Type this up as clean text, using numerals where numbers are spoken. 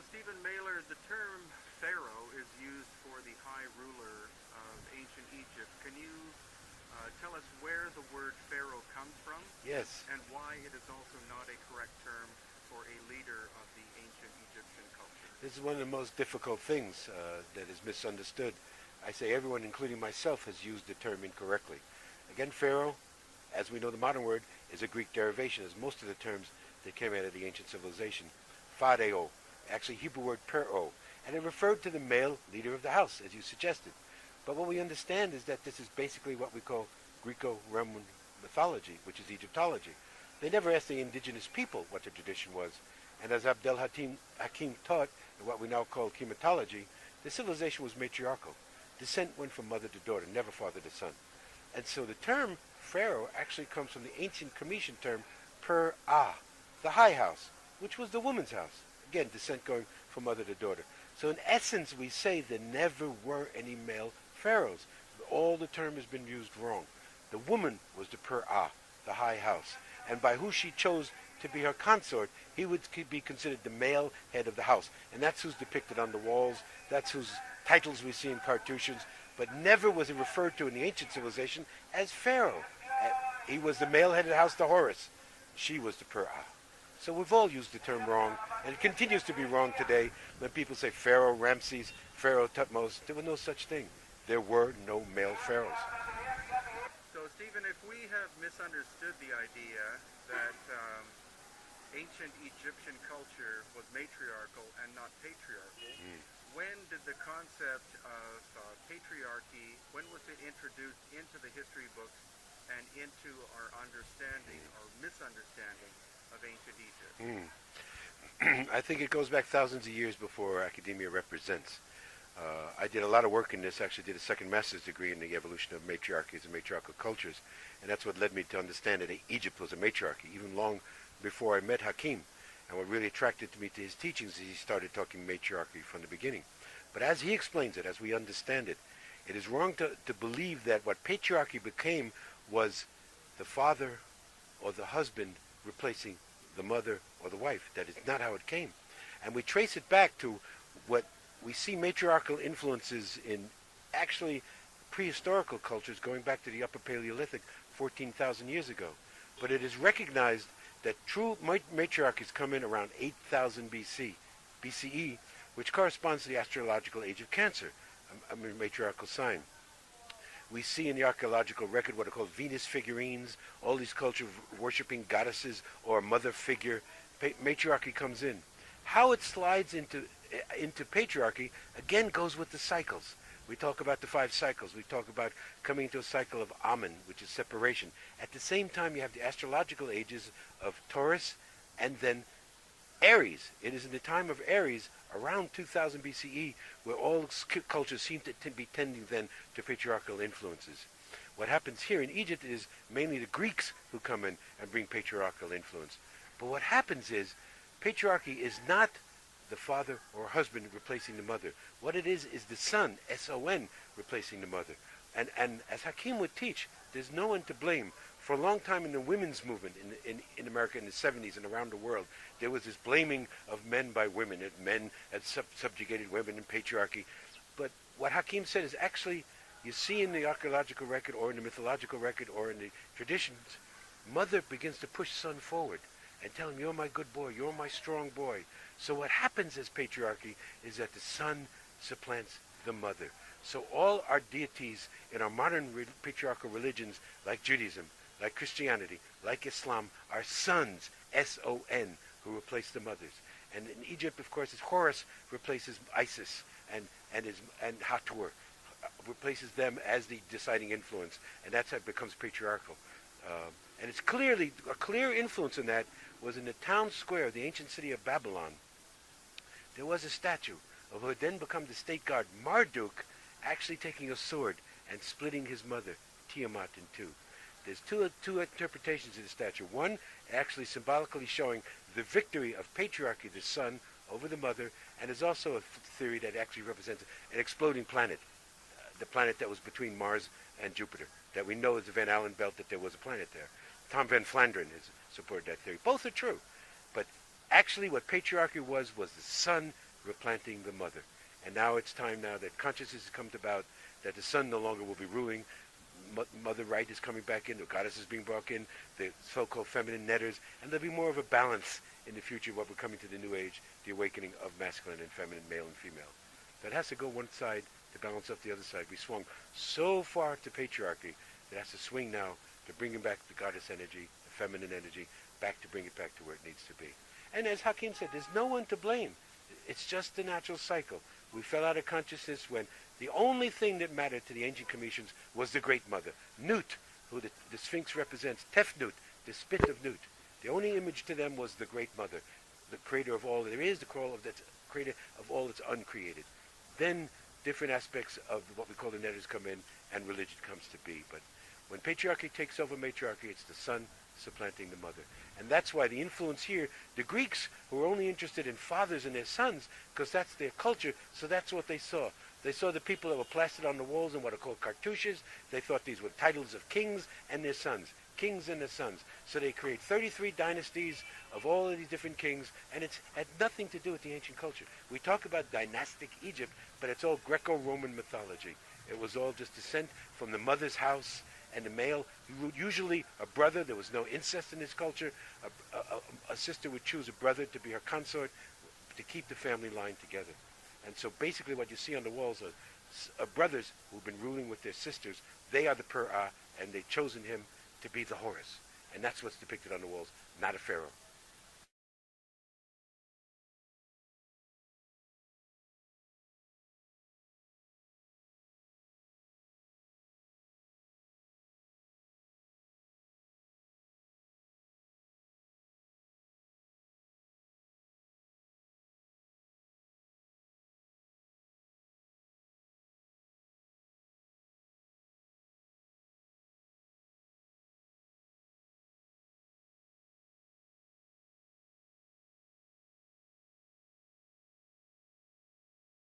Stephen Mailer, the term Pharaoh is used for the high ruler of ancient Egypt. Can you tell us where the word Pharaoh comes from? Yes. And why it is also not a correct term for a leader of the ancient Egyptian culture? This is one of the most difficult things that is misunderstood. I say everyone, including myself, has used the term incorrectly. Again, Pharaoh, as we know the modern word, is a Greek derivation, as most of the terms that came out of the ancient civilization. Pharaoh, actually Hebrew word pero, and it referred to the male leader of the house, as you suggested. But what we understand is that this is basically what we call Greco-Roman mythology, which is Egyptology. They never asked the indigenous people what the tradition was, and as Abdel Hakim taught, in what we now call chematology, the civilization was matriarchal. Descent went from mother to daughter, never father to son. And so the term Pharaoh actually comes from the ancient Comitian term per-ah, the high house, which was the woman's house. Again, descent going from mother to daughter. So in essence, we say there never were any male pharaohs. All the term has been used wrong. The woman was the per-ah, the high house. And by who she chose to be her consort, he would be considered the male head of the house. And that's who's depicted on the walls. That's whose titles we see in cartouches. But never was he referred to in the ancient civilization as Pharaoh. He was the male head of the house, the Horus. She was the per-ah. So we've all used the term wrong, and it continues to be wrong today when people say Pharaoh Ramses, Pharaoh Tutmos. There was no such thing. There were no male pharaohs. So, Stephen, if we have misunderstood the idea that ancient Egyptian culture was matriarchal and not patriarchal, when did the concept of patriarchy, when was it introduced into the history books and into our understanding or misunderstanding of ancient Egypt? I think it goes back thousands of years before academia represents. I did a lot of work in this, actually did a second master's degree in the evolution of matriarchies and matriarchal cultures, and that's what led me to understand that Egypt was a matriarchy, even long before I met Hakim. And what really attracted me to his teachings is he started talking matriarchy from the beginning. But as he explains it, as we understand it, it is wrong to believe that what patriarchy became was the father or the husband replacing the mother or the wife. That is not how it came. And we trace it back to what we see matriarchal influences in actually prehistorical cultures going back to the Upper Paleolithic 14,000 years ago. But it is recognized that true matriarchies come in around 8,000 BCE, which corresponds to the astrological age of Cancer, a matriarchal sign. We see in the archaeological record what are called Venus figurines, all these cultures worshipping goddesses or a mother figure. Matriarchy comes in. How it slides into patriarchy, again, goes with the cycles. We talk about the 5 cycles. We talk about coming into a cycle of Amen, which is separation. At the same time, you have the astrological ages of Taurus and then Aries. It is in the time of Aries, around 2000 BCE, where all cultures seem to be tending then to patriarchal influences. What happens here in Egypt is mainly the Greeks who come in and bring patriarchal influence. But what happens is, patriarchy is not the father or husband replacing the mother. What it is the son, S-O-N, replacing the mother. And as Hakim would teach, there's no one to blame. For a long time in the women's movement in America in the 70s and around the world, there was this blaming of men by women, that men had subjugated women in patriarchy. But what Hakim said is actually, you see in the archaeological record or in the mythological record or in the traditions, mother begins to push son forward and tell him, you're my good boy, you're my strong boy. So what happens as patriarchy is that the son supplants the mother. So all our deities in our modern patriarchal religions, like Judaism, like Christianity, like Islam, are sons, S-O-N, who replace the mothers. And in Egypt, of course, it's Horus replaces Isis, and Hathor replaces them as the deciding influence, and that's how it becomes patriarchal. And it's clearly, a clear influence in that was in the town square of the ancient city of Babylon. There was a statue of who had then become the state god Marduk, actually taking a sword and splitting his mother, Tiamat, in two. There's two interpretations of the statue. One actually symbolically showing the victory of patriarchy, the son, over the mother, and there's also a theory that actually represents an exploding planet, the planet that was between Mars and Jupiter, that we know is the Van Allen belt, that there was a planet there. Tom Van Flandern has supported that theory. Both are true. But actually what patriarchy was the son replanting the mother. And now it's time now that consciousness has come about, that the son no longer will be ruling. Mother right is coming back in, the goddess is being brought in, the so-called feminine netters, and there'll be more of a balance in the future, what we're coming to the new age, the awakening of masculine and feminine, male and female. That has to go one side to balance up the other side. We swung so far to patriarchy that it has to swing now to bringing back the goddess energy, the feminine energy, back to bring it back to where it needs to be. And as Hakim said, there's no one to blame. It's just the natural cycle. We fell out of consciousness when the only thing that mattered to the ancient Cometians was the Great Mother, Nut, who the Sphinx represents, Tefnut, the spit of Nut. The only image to them was the Great Mother, the creator of all there is, the creator of all that's uncreated. Then different aspects of what we call the netters come in, and religion comes to be. But when patriarchy takes over matriarchy, it's the son supplanting the mother. And that's why the influence here, the Greeks, who were only interested in fathers and their sons, because that's their culture, so that's what they saw. They saw the people that were plastered on the walls in what are called cartouches. They thought these were titles of kings and their sons. Kings and their sons. So they create 33 dynasties of all of these different kings, and it's had nothing to do with the ancient culture. We talk about dynastic Egypt, but it's all Greco-Roman mythology. It was all just descent from the mother's house, and the male, usually a brother. There was no incest in this culture. A sister would choose a brother to be her consort to keep the family line together. And so basically what you see on the walls are brothers who've been ruling with their sisters. They are the Per'ah, and they've chosen him to be the Horus. And that's what's depicted on the walls, not a pharaoh.